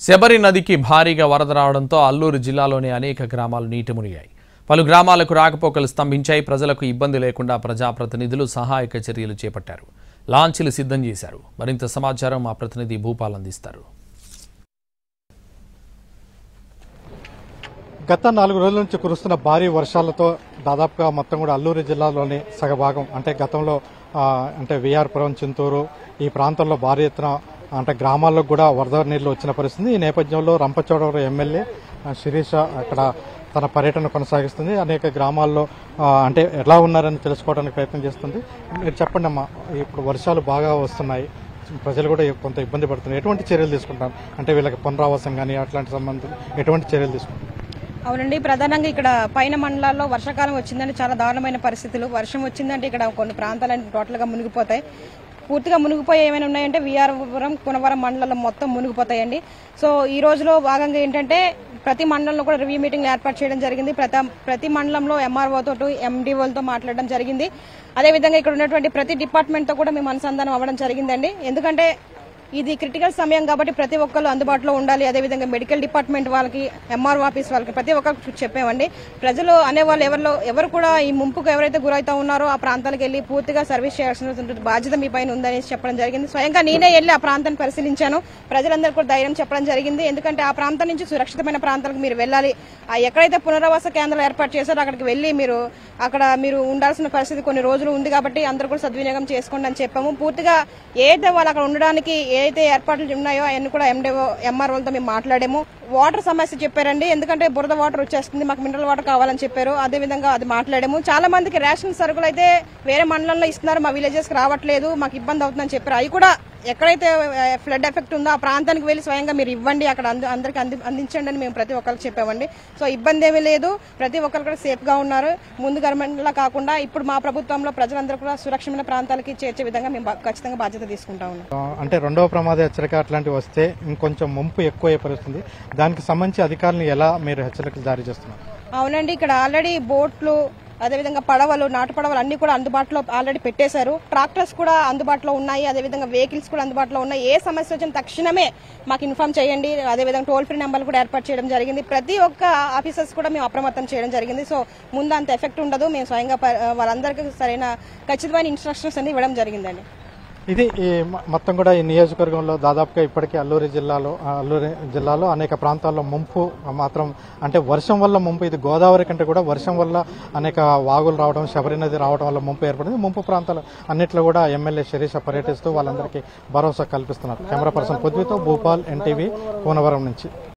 శబరి నదికి భారీగా వరద రావడంతో అల్లూరు జిల్లాలోని అనేక గ్రామాలు నీట మునిగాయి. పలు గ్రామాలకు రాకపోకలు స్తంభించాయి. ప్రజలకు ఇబ్బంది లేకుండా ప్రజాప్రతినిధులు సహాయక చర్యలు చేపట్టారు. లాంచీలు సిద్ధం చేశారు. మరింత సమాచారం మా ప్రతినిధి భూపాల్ అందిస్తారు. గత 4 రోజుల నుంచి కురుస్తున్న భారీ వర్షాలతో దాదాపుగా మొత్తం కూడా అల్లూరు జిల్లాలోని సగభాగం అంటే గతంలో విఆర్పురం, చింతూరు ఈ ప్రాంతంలో భారీ ఎత్తున గ్రామాల్లో కూడా వరద నీళ్లు వచ్చిన పరిస్థితి. ఈ నేపథ్యంలో రంపచోడవరం ఎమ్మెల్యే శిరీష అక్కడ తన పర్యటన కొనసాగిస్తుంది. అనేక గ్రామాల్లో ఎలా ఉన్నారని తెలుసుకోవడానికి ప్రయత్నం చేస్తుంది. మీరు చెప్పండి అమ్మా, ఇప్పుడు వర్షాలు బాగా వస్తున్నాయి, ప్రజలు కూడా కొంత ఇబ్బంది పడుతున్నారు. ఎటువంటి చర్యలు తీసుకుంటారు? వీళ్ళకి పునరావాసం కానీ అట్లాంటి సంబంధం ఎటువంటి చర్యలు తీసుకుంటారు? అవునండి, ప్రధానంగా ఇక్కడ పైన మండలాల్లో వర్షాకాలం వచ్చిందంటే చాలా దారుణమైన పరిస్థితులు. వర్షం వచ్చిందంటే ఇక్కడ కొన్ని ప్రాంతాలన్నీ టోటల్గా మునిగిపోతాయి. పూర్తిగా మునిగిపోయి ఏమైనా ఉన్నాయంటే విఆర్పురం, కునవరం మండలాల్లో మొత్తం మునిగిపోతాయండి. సో ఈ రోజులో భాగంగా ఏంటంటే ప్రతి మండలంలో కూడా రివ్యూ మీటింగ్లు ఏర్పాటు చేయడం జరిగింది. ప్రతి మండలంలో ఎంఆర్ఓతో, ఎండిఓలతో మాట్లాడడం జరిగింది. అదేవిధంగా ఇక్కడ ఉన్నటువంటి ప్రతి డిపార్ట్మెంట్తో కూడా మేము అనుసంధానం అవ్వడం జరిగిందండి. ఎందుకంటే ఇది క్రిటికల్ సమయం కాబట్టి ప్రతి ఒక్కరు అందుబాటులో ఉండాలి. అదేవిధంగా మెడికల్ డిపార్ట్మెంట్ వాళ్ళకి, ఎంఆర్ఓ ఆఫీస్ వాళ్ళకి ప్రతి ఒక్కరికి చెప్పామండి. ప్రజలు అనేవాళ్ళు ఎవరు కూడా ఈ ముంపుకు ఎవరైతే గురైతా ఉన్నారో ఆ ప్రాంతాలకు వెళ్లి పూర్తిగా సర్వీస్ చేయాల్సిన బాధ్యత మీ పైన ఉందని చెప్పడం జరిగింది. స్వయంగా నేనే వెళ్లి ఆ ప్రాంతాన్ని పరిశీలించాను. ప్రజలందరూ కూడా ధైర్యం చెప్పడం జరిగింది. ఎందుకంటే ఆ ప్రాంతం నుంచి సురక్షితమైన ప్రాంతాలకు మీరు వెళ్ళాలి. ఎక్కడైతే పునరావాస కేంద్రాలు ఏర్పాటు చేశారో అక్కడికి వెళ్లి మీరు ఉండాల్సిన పరిస్థితి కొన్ని రోజులు ఉంది కాబట్టి అందరూ కూడా సద్వినియోగం చేసుకోండి అని చెప్పాము. పూర్తిగా ఏదైతే వాళ్ళు అక్కడ ఉండడానికి ఏదైతే ఏర్పాట్లు ఉన్నాయో అవన్నీ కూడా ఎంఆర్ఓలతో మేము మాట్లాడాము. వాటర్ సమస్య చెప్పారండి. ఎందుకంటే బురద వాటర్ వచ్చేస్తుంది, మాకు మినరల్ వాటర్ కావాలని చెప్పారు. అదేవిధంగా అది మాట్లాడాము. చాలా మందికి రేషన్ సరుకులు అయితే వేరే మండలంలో ఇస్తున్నారు, మా విలేజెస్ కి రావట్లేదు, మాకు ఇబ్బంది అవుతుందని చెప్పారు. అవి కూడా ఎక్కడైతే ఫ్లడ్ ఎఫెక్ట్ ఉందో ఆ ప్రాంతానికి వెళ్లి స్వయంగా మీరు ఇవ్వండి, అక్కడ అందరికి అందించండి అని మేము ప్రతి ఒక్కరికి చెప్పామండి. సో ఇబ్బంది ఏమీ లేదు, ప్రతి ఒక్కరు కూడా సేఫ్ గా ఉన్నారు. ముందు గవర్నమెంట్లా కాకుండా ఇప్పుడు మా ప్రభుత్వంలో ప్రజలందరూ కూడా సురక్షితమైన ప్రాంతాలకి చేర్చే విధంగా మేము ఖచ్చితంగా బాధ్యత తీసుకుంటా ఉన్నాం. రెండవ ప్రమాద హెచ్చరిక అట్లాంటివి వస్తే ఇంకొంచెం ముంపు ఎక్కువ పరిస్థితుంది. దానికి సంబంధించి అధికారులను ఎలా మీరు హెచ్చరికలు జారీ చేస్తున్నారు? అవునండి, ఇక్కడ ఆల్రెడీ బోట్లు, అదేవిధంగా పడవలు, నాటు పడవలు అన్ని కూడా అందుబాటులో ఆల్రెడీ పెట్టేశారు. ట్రాక్టర్స్ కూడా అందుబాటులో ఉన్నాయి. అదేవిధంగా వెహికల్స్ కూడా అందుబాటులో ఉన్నాయి. ఏ సమస్య వచ్చిన తక్షణమే మాకు ఇన్ఫార్మ్ చేయండి. అదేవిధంగా టోల్ ఫ్రీ నెంబర్లు కూడా ఏర్పాటు చేయడం జరిగింది. ప్రతి ఒక్క ఆఫీసర్స్ కూడా మేము అప్రమత్తం చేయడం జరిగింది. సో ముందు అంత ఎఫెక్ట్ ఉండదు. మేము స్వయంగా వాళ్ళందరికీ సరైన ఖచ్చితమైన ఇన్స్ట్రక్షన్స్ అన్ని ఇవ్వడం జరిగిందండి. ఇది మొత్తం కూడా ఈ నియోజకవర్గంలో దాదాపుగా ఇప్పటికీ అల్లూరు జిల్లాలో అనేక ప్రాంతాల్లో ముంపు మాత్రం వర్షం వల్ల ముంపు. ఇది గోదావరి కంటే కూడా వర్షం వల్ల అనేక వాగులు రావడం, శబరి నది రావడం వల్ల ముంపు ఏర్పడింది. ముంపు ప్రాంతాలు అన్నింటిలో కూడా ఎమ్మెల్యే శిరీష పర్యటిస్తూ వాళ్ళందరికీ భరోసా కల్పిస్తున్నారు. కెమెరా పర్సన్ పృథ్వీతో భూపాల్, ఎన్టీవీ, కూనవరం నుంచి.